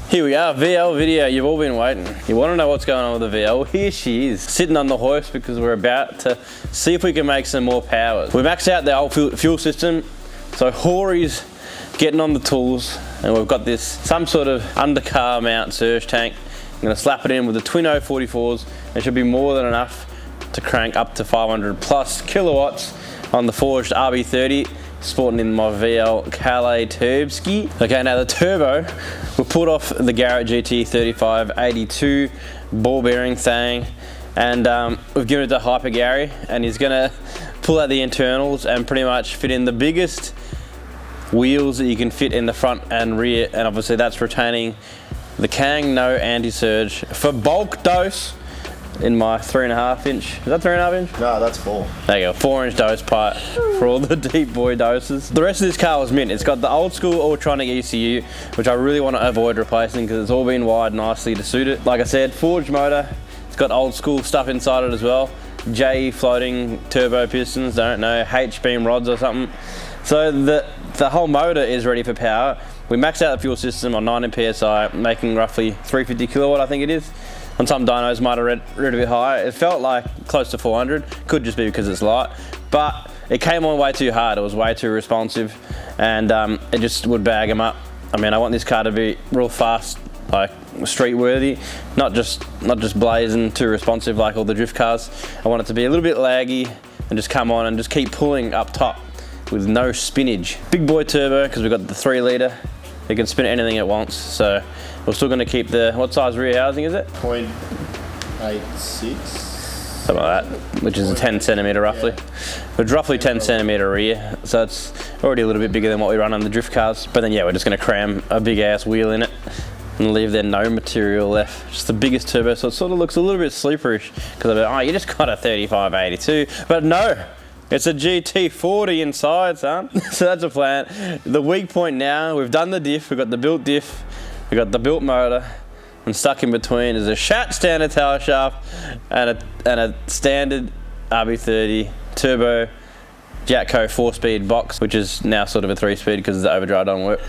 Here we are, VL video. You've all been waiting. You want to know what's going on with the VL? Well, here she is, sitting on the hoist because we're about to see if we can make some more powers. We maxed out the old fuel system, so Hori's getting on the tools, and we've got this some sort of undercar mount surge tank. I'm going to slap it in with the twin 044s. It should be more than enough to crank up to 500 plus kilowatts on the forged RB30. Sporting in my VL Calais Turbski. Okay, now the turbo, we pulled off the Garrett GT 3582 ball bearing thing, and we've given it to HyperGear, and he's gonna pull out the internals and pretty much fit in the biggest wheels that you can fit in the front and rear, and obviously that's retaining the Kang No Anti-Surge for bulk dose in my 3.5 inch. Is that 3.5 inch? No, that's 4. There you go, 4-inch dose pipe for all the deep boy doses. The rest of this car was mint. It's got the old school Ultronic ECU, which I really want to avoid replacing because it's all been wired nicely to suit it. Like I said, forged motor. It's got old school stuff inside it as well. J floating turbo pistons, don't know, H beam rods or something. So the whole motor is ready for power. We maxed out the fuel system on 90 PSI, making roughly 350 kilowatt, I think it is. On some dynos might have read a bit higher. It felt like close to 400. Could just be because it's light, but it came on way too hard. It was way too responsive, and it just would bag them up. I mean, I want this car to be real fast, like street worthy, not just blazing too responsive like all the drift cars. I want it to be a little bit laggy and just come on and just keep pulling up top with no spinach. Big boy turbo, because we've got the 3 litre. It can spin anything it wants, so we're still going to keep the, what size rear housing is it? 0.86. Something like that, which is a 10 centimetre roughly. Yeah. It's roughly 10 centimetre rear, so it's already a little bit bigger than what we run on the drift cars. But then yeah, we're just going to cram a big ass wheel in it and leave there no material left. Just the biggest turbo, so it sort of looks a little bit sleeperish, because I've been, oh, you just got a 3582, but no. It's a GT40 inside, son. So that's a plan. The weak point now, we've done the diff, we've got the built diff, we've got the built motor, and stuck in between is a Shat standard tail shaft and a standard RB30 turbo Jatco 4-speed box, which is now sort of a 3-speed because the overdrive don't work.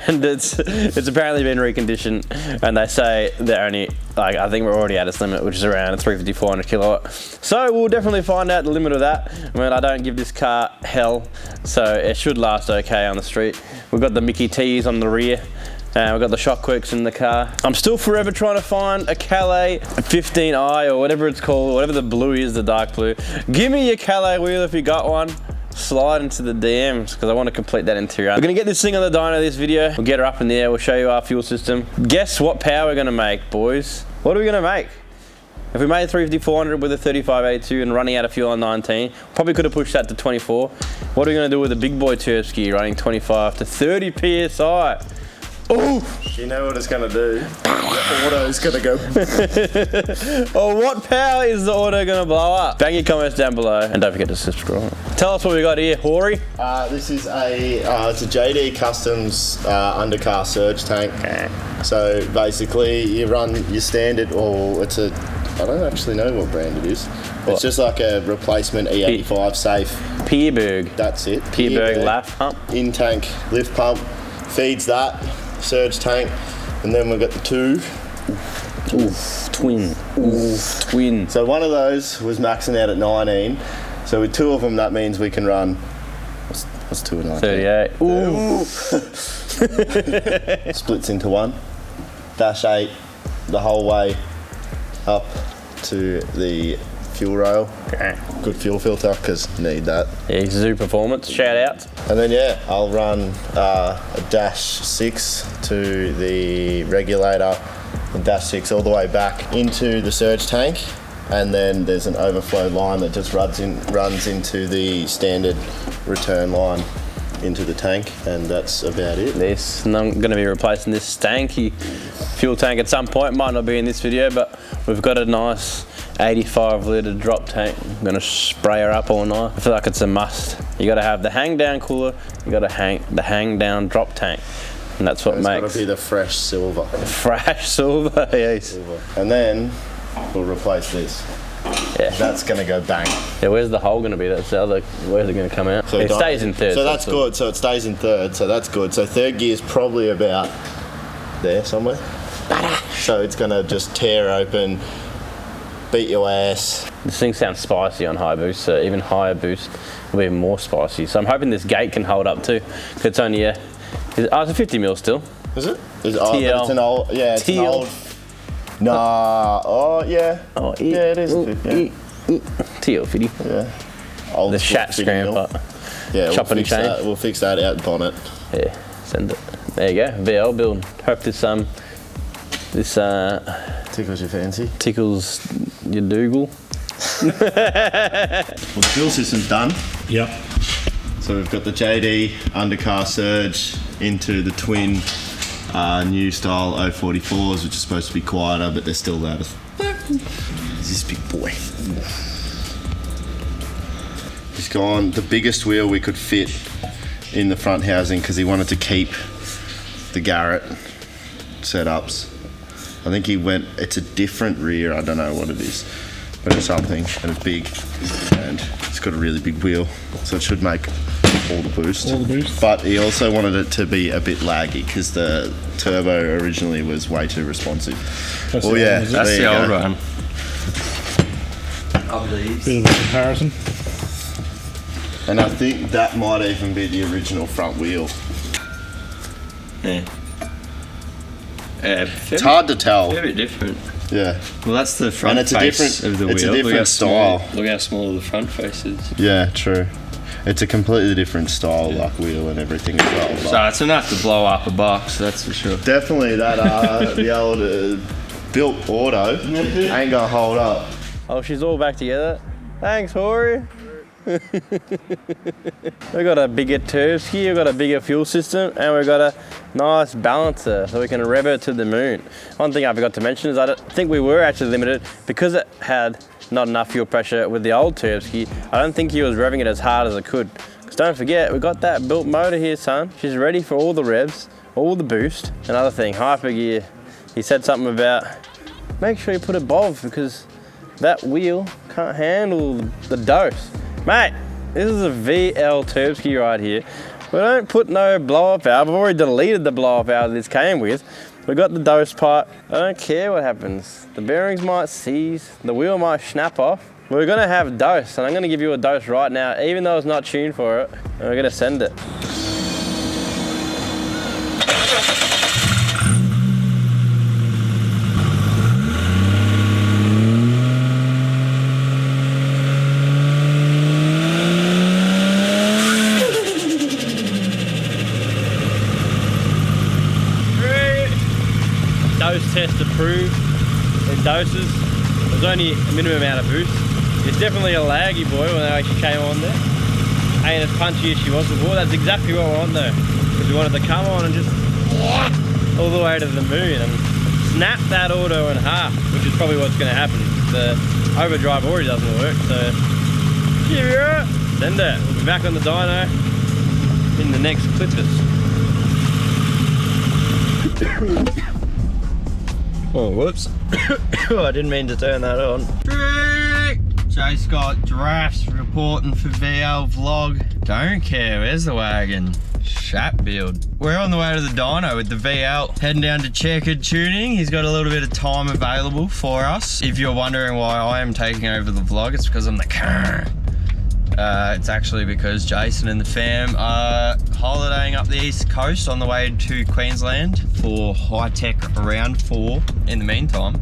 And it's apparently been reconditioned, and they say they're only, like, I think we're already at its limit, which is around 350, 400 kilowatt. So we'll definitely find out the limit of that. I mean, I don't give this car hell, so it should last okay on the street. We've got the Mickey T's on the rear, and we've got the shock works in the car. I'm still forever trying to find a Calais 15i or whatever it's called, whatever the blue is, the dark blue. Give me your Calais wheel if you got one. Slide into the DMs because I want to complete that interior. We're going to get this thing on the dyno this video. We'll get her up in the air. We'll show you our fuel system. Guess what power we're going to make, boys? What are we going to make? If we made 350, 400 with a 3582 and running out of fuel on 19, probably could have pushed that to 24. What are we going to do with a big boy Turbski running 25 to 30 PSI? Oh! You know what it's going to do? The auto's going to go. Oh, what power is the auto going to blow up? Bang your comments down below, and don't forget to subscribe. Tell us what we got here, Hori. This is it's a JD Customs undercar surge tank. Okay. So basically, you run your standard, or it's a, I don't actually know what brand it is. It's just like a replacement E85 safe. Pierberg. That's it. Pierberg laugh pump. In tank lift pump feeds that surge tank, and then we've got the 2. Twin. Twin. So one of those was maxing out at 19. So with 2 of them, that means we can run. What's 2 of 19? 38. Ooh. Splits into 1. Dash 8 the whole way up to the fuel rail. Okay. Good fuel filter, because need that. Yeah, Zoo Performance, shout out. And then yeah, I'll run a dash 6 to the regulator, and dash 6 all the way back into the surge tank, and then there's an overflow line that just runs into the standard return line into the tank, and that's about it. And I'm going to be replacing this stanky fuel tank at some point. Might not be in this video, but we've got a nice 85 litre drop tank. I'm going to spray her up all night. I feel like it's a must. You got to have the hang down cooler, you got to the hang down drop tank, and that's what makes. It's got to be the fresh silver. Fresh silver, yes. Silver. And then we'll replace this. Yeah. That's going to go bang. Yeah, where's the hole going to be? That's the other, where's it going to come out? So it stays in third. So that's good. So it stays in third, so that's good. So third gear is probably about there somewhere. So it's gonna just tear open, beat your ass. This thing sounds spicy on high boost, so even higher boost will be even more spicy. So I'm hoping this gate can hold up too. It's only it's a 50 mil still. Is it? But TL. it's an old, yeah, it's an old. Nah, yeah. Oh, yeah, it is. TL 50. Yeah. Old The shat scramper. Yeah, Chopping we'll fix chain. that. We'll fix that out bonnet. Yeah, send it. There you go, VL build. Hope this Tickles your fancy. tickles your doogle. Well, the fuel system's done. Yep. So we've got the JD undercar surge into the twin new style 044s, which are supposed to be quieter, but they're still loud as fuck. This big boy. He's gone the biggest wheel we could fit in the front housing because he wanted to keep the Garrett setups. I think he went, it's a different rear, I don't know what it is, but it's something, and it's big, and it's got a really big wheel, so it should make all the boost. All the boost. But he also wanted it to be a bit laggy because the turbo originally was way too responsive. That's Well, the yeah, old one, is it? That's there the you old go. one. I believe. Bit of a comparison. And I think that might even be the original front wheel. Yeah. It's hard to tell. Very different. Yeah, Well, that's the front And it's a face different- of the it's a wheel. different look how style. Small, look how small the front face is. yeah, true. It's a completely different style, like wheel and everything as well. but- So it's enough to blow up a box, that's for sure. Definitely that the old built auto ain't gonna hold up. Oh, she's all back together. Thanks, Hori. We've got a bigger Turbski, we've got a bigger fuel system, and we've got a nice balancer so we can rev it to the moon. One thing I forgot to mention is I don't think we were actually limited because it had not enough fuel pressure with the old Turbski. I don't think he was revving it as hard as it could. Because don't forget, we got that built motor here, son. She's ready for all the revs, all the boost. Another thing, HyperGear, he said something about make sure you put above because that wheel can't handle the dose. Mate, this is a VL Turbski right here. We don't put no blow-up valve. I've already deleted the blow-up valve this came with. We got the dose part. I don't care what happens. The bearings might seize, the wheel might snap off. We're gonna have dose, and I'm gonna give you a dose right now, even though it's not tuned for it, and we're gonna send it. Dose test approved. It doses. There's only a minimum amount of boost. It's definitely a laggy boy when they actually came on there. Ain't as punchy as she was before. That's exactly what we want though. Because we wanted to come on and just all the way to the moon and snap that auto in half, which is probably what's going to happen. The overdrive already doesn't work, so cheerio. Send it. We'll be back on the dyno in the next clippers. Oh, whoops. I didn't mean to turn that on. Jay Scott drafts reporting for VL vlog. Don't care, where's the wagon? Shat build. We're on the way to the dyno with the VL, heading down to Checkered Tuning. He's got a little bit of time available for us. If you're wondering why I am taking over the vlog, it's because I'm the car. It's actually because Jason and the fam are holidaying up the east coast on the way to Queensland for high-tech round 4 in the meantime.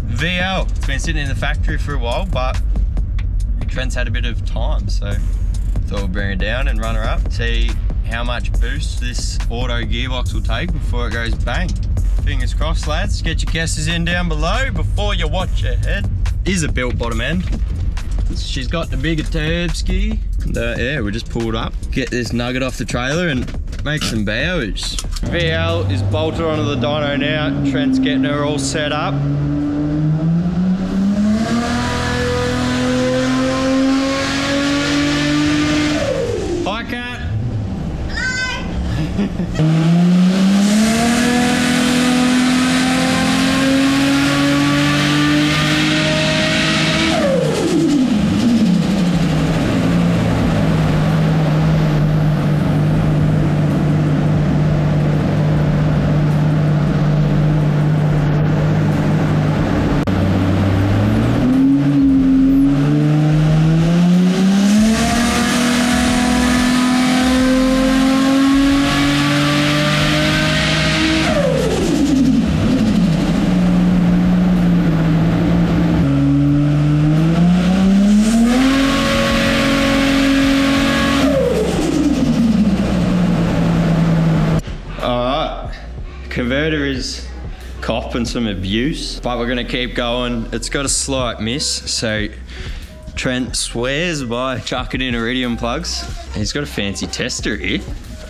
VL, it's been sitting in the factory for a while, but Trent's had a bit of time, so thought we'll bring her down and run her up, see how much boost this auto gearbox will take before it goes bang. Fingers crossed, lads. Get your guesses in down below before you watch ahead. Is a built bottom end. She's got the bigger Turbski. And yeah, we just pulled up, get this nugget off the trailer and make some bows. VL is bolted onto the dyno now. Trent's getting her all set up. Hi, Kat. Hello. Converter is copping some abuse, but we're gonna keep going. It's got a slight miss, so Trent swears by chucking in iridium plugs. He's got a fancy tester here.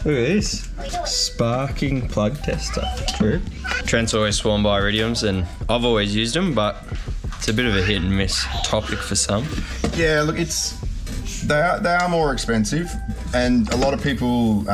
Look at this. Sparking plug tester. True. Trent's always sworn by iridiums, and I've always used them, but it's a bit of a hit and miss topic for some. Yeah, look, they are more expensive, and a lot of people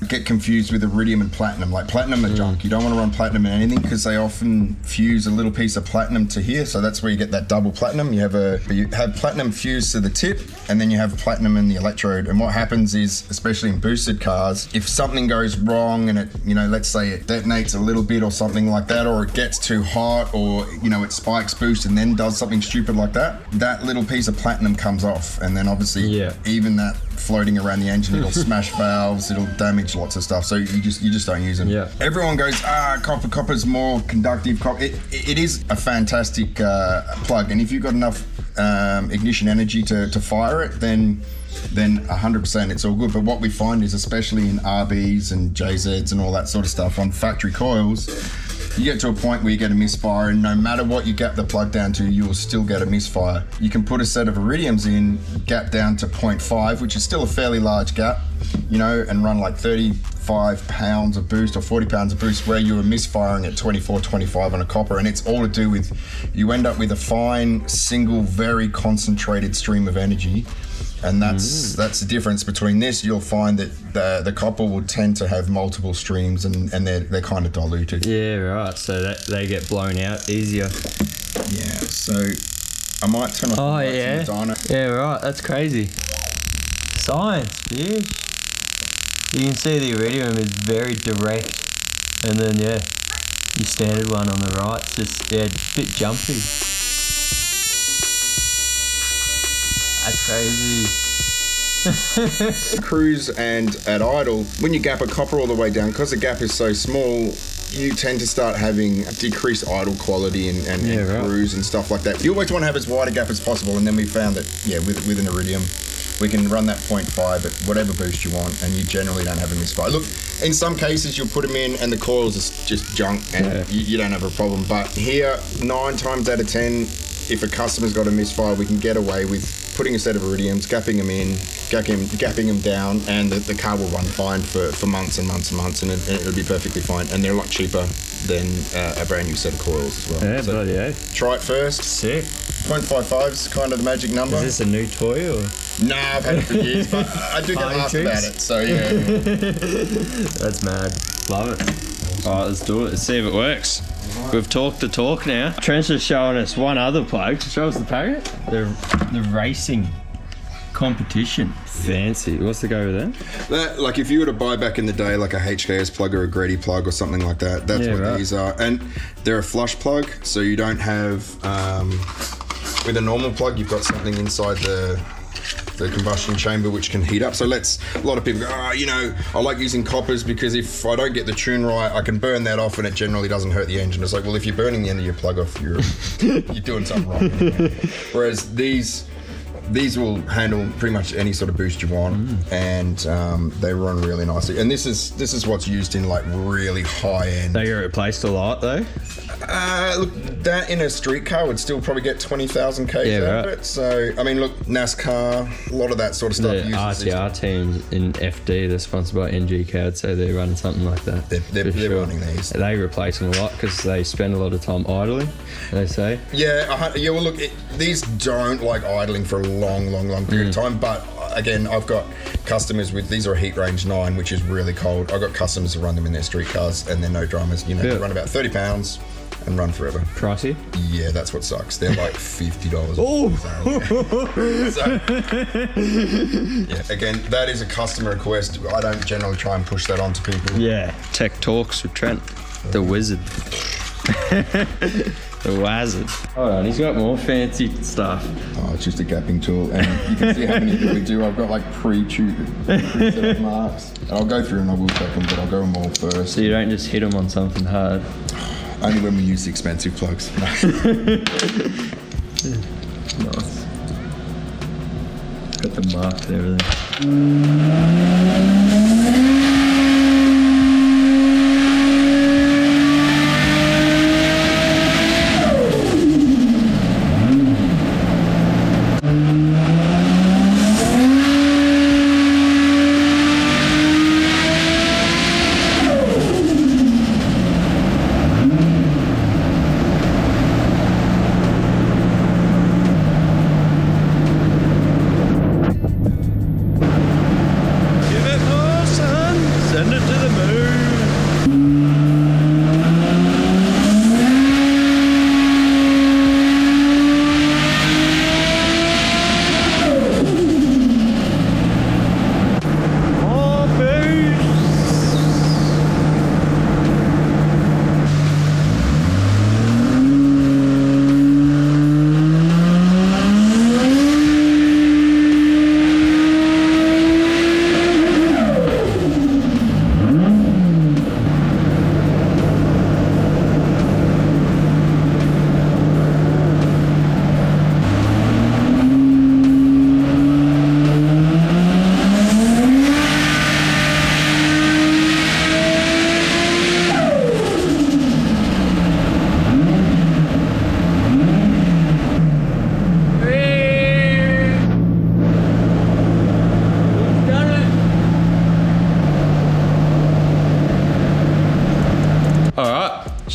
get confused with iridium and platinum. Like platinum are junk. You don't want to run platinum in anything because they often fuse a little piece of platinum to here, so that's where you get that double platinum. You have platinum fused to the tip, and then you have platinum in the electrode. And what happens is, especially in boosted cars, if something goes wrong and it, let's say it detonates a little bit or something like that, or it gets too hot, or it spikes boost and then does something stupid like that, that little piece of platinum comes off, and then obviously even that floating around the engine, it'll smash valves, it'll damage lots of stuff. So you just don't use them. Yeah. Everyone goes, copper's more conductive. It is a fantastic plug, and if you've got enough ignition energy to fire it, then 100% it's all good. But what we find is, especially in RBs and JZs and all that sort of stuff on factory coils, you get to a point where you get a misfire, and no matter what you gap the plug down to, you'll still get a misfire. You can put a set of iridiums in, gap down to 0.5, which is still a fairly large gap, and run like 35 pounds of boost or 40 pounds of boost, where you were misfiring at 24, 25 on a copper. And it's all to do with, you end up with a fine, single, very concentrated stream of energy. And that's the difference between this. You'll find that the copper will tend to have multiple streams, and they're kind of diluted. Yeah, right. So that they get blown out easier. Yeah. So I might turn off the lights in the dyno. Yeah, right. That's crazy. Science, bitch. You can see the iridium is very direct, and then your standard one on the right's just a bit jumpy. That's crazy. Cruise and at idle, when you gap a copper all the way down, because the gap is so small, you tend to start having decreased idle quality and cruise and stuff like that. You always want to have as wide a gap as possible, and then we found that, with an iridium, we can run that 0.5 at whatever boost you want, and you generally don't have a misfire. Look, in some cases you'll put them in and the coils are just junk, and you don't have a problem. But here, 9 times out of 10, if a customer's got a misfire, we can get away with putting a set of iridiums, gapping them in, gapping them down, and the car will run fine for months and months and months, and it'll be perfectly fine. And they're a lot cheaper than a brand new set of coils as well. Yeah, so bloody hell. Try it first. Sick. 0.55 is kind of the magic number. Is this a new toy or? Nah, I've had it for years, but I do get asked about it, so yeah. That's mad. Love it. Alright, let's do it. Let's see if it works. We've talked the talk now. Trent's just showing us one other plug. Show us the packet. The racing competition. Fancy. What's the go with that? Like if you were to buy back in the day like a HKS plug or a Grady plug or something like that, that's what these are. And they're a flush plug, so you don't have, with a normal plug, you've got something inside the combustion chamber which can heat up. So a lot of people go, I like using coppers because if I don't get the tune right, I can burn that off and it generally doesn't hurt the engine. It's like, well, if you're burning the end of your plug off, you're doing something wrong. Whereas these will handle pretty much any sort of boost you want, and they run really nicely. And this is what's used in like really high end. They get replaced a lot though. Look, that in a street car would still probably get 20,000 k's out of it. So, I mean, look, NASCAR, a lot of that sort of stuff. The RTR teams in FD, they're sponsored by NG Card, so they're running something like that. They're running these. They replace them a lot because they spend a lot of time idling, they say. Yeah, well, look, these don't like idling for a long period of time, but again, I've got customers with, these are a heat range 9, which is really cold. I've got customers who run them in their street cars and they're no dramas. They run about 30 pounds. And run forever. Pricey? Yeah, that's what sucks. They're like $50. Oh! So, again, that is a customer request. I don't generally try and push that onto people. Yeah. Tech Talks with Trent, the wizard. The wizard. Hold on, he's got more fancy stuff. Oh, it's just a gapping tool, and you can see how many we do. I've got like pre-set marks. I'll go through and I will check them, but I'll go them all first. So you don't just hit them on something hard? Only when we use expensive plugs. Nice. Got the mark and everything.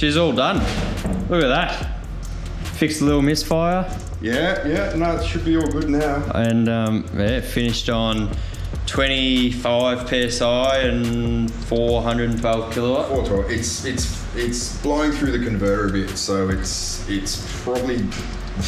she's all done. Look at that. Fixed a little misfire. Yeah, no, it should be all good now. And yeah, finished on 25 psi and 412 kilowatt. 412. It's blowing through the converter a bit, so it's probably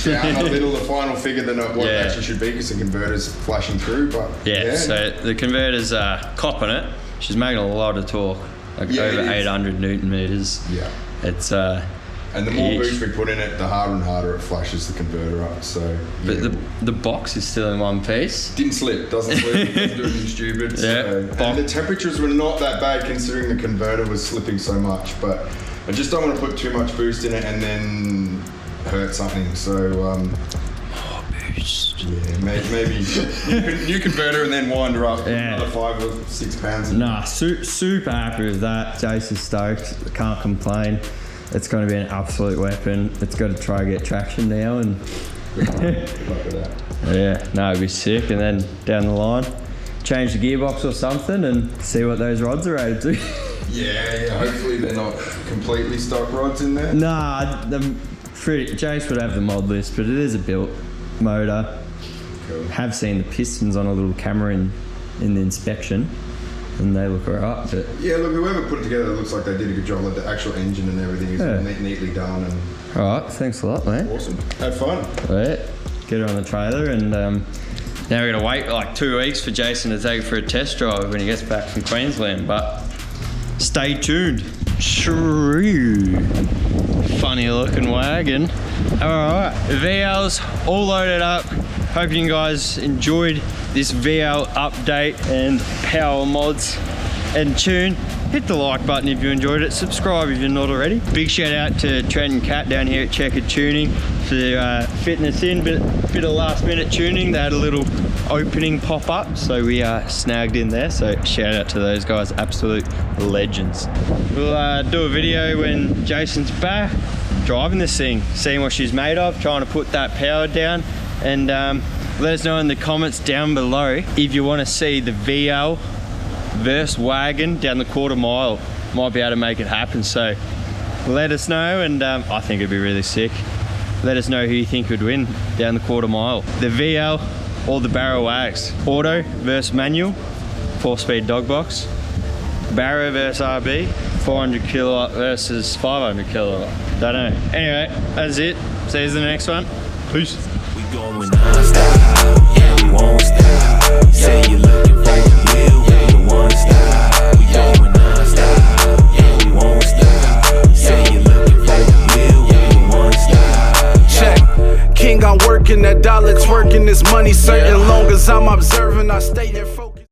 down a little the final figure than what it actually should be because the converter's flashing through. But yeah, so the converter's copping it. She's making a lot of torque, like over 800 Newton meters. Yeah, it's and the more boost we put in it, the harder and harder it flashes the converter up. So, but the box is still in one piece. Didn't slip, doesn't slip, doesn't do anything stupid. So. And the temperatures were not that bad considering the converter was slipping so much. But I just don't want to put too much boost in it and then hurt something. So yeah, maybe new converter and then wind her up another 5 or 6 pounds. Nah, super happy with that. Jason's stoked. Can't complain. It's going to be an absolute weapon. It's got to try and get traction now, and good luck with that. Yeah, no, it'd be sick. And then down the line, change the gearbox or something, and see what those rods are rated to. Yeah. Hopefully they're not completely stock rods in there. Nah, Jace would have the mod list, but it is a built motor. Cool. Have seen the pistons on a little camera in the inspection, and they look alright. But yeah, look, whoever put it together, it looks like they did a good job. Like the actual engine and everything is neatly done. And alright, thanks a lot, mate. Awesome. Had fun. Right, get her on the trailer, and now we're gonna wait like 2 weeks for Jason to take it for a test drive when he gets back from Queensland. But stay tuned. Shrew. Funny looking wagon. Alright, VL's all loaded up. Hoping you guys enjoyed this VL update and power mods and tune. Hit the like button if you enjoyed it. Subscribe if you're not already. Big shout out to Trent and Kat down here at Checkered Tuning for fitting us in. Bit of last minute tuning. They had a little opening pop up, so we snagged in there. So shout out to those guys, absolute legends. We'll do a video when Jason's back, driving this thing, seeing what she's made of, trying to put that power down, and let us know in the comments down below if you want to see the VL versus wagon down the quarter mile. Might be able to make it happen, so let us know, and I think it'd be really sick. Let us know who you think would win down the quarter mile, the VL or the Barrow Wags. Auto versus manual, 4-speed dog box. Barrow versus RB, 400 kilowatt versus 500 kilowatt. Don't know. Anyway, that's it. See you in the next one. Peace. We going non-stop, yeah, we won't stop. Say you're looking for the wheel, yeah, you one stop. We going non-stop, yeah, we won't stop. Say you're looking for the wheel, yeah, you one stop. Check, King, I'm working, that dollar twerking, this money certain. Long as I'm observing, I stay in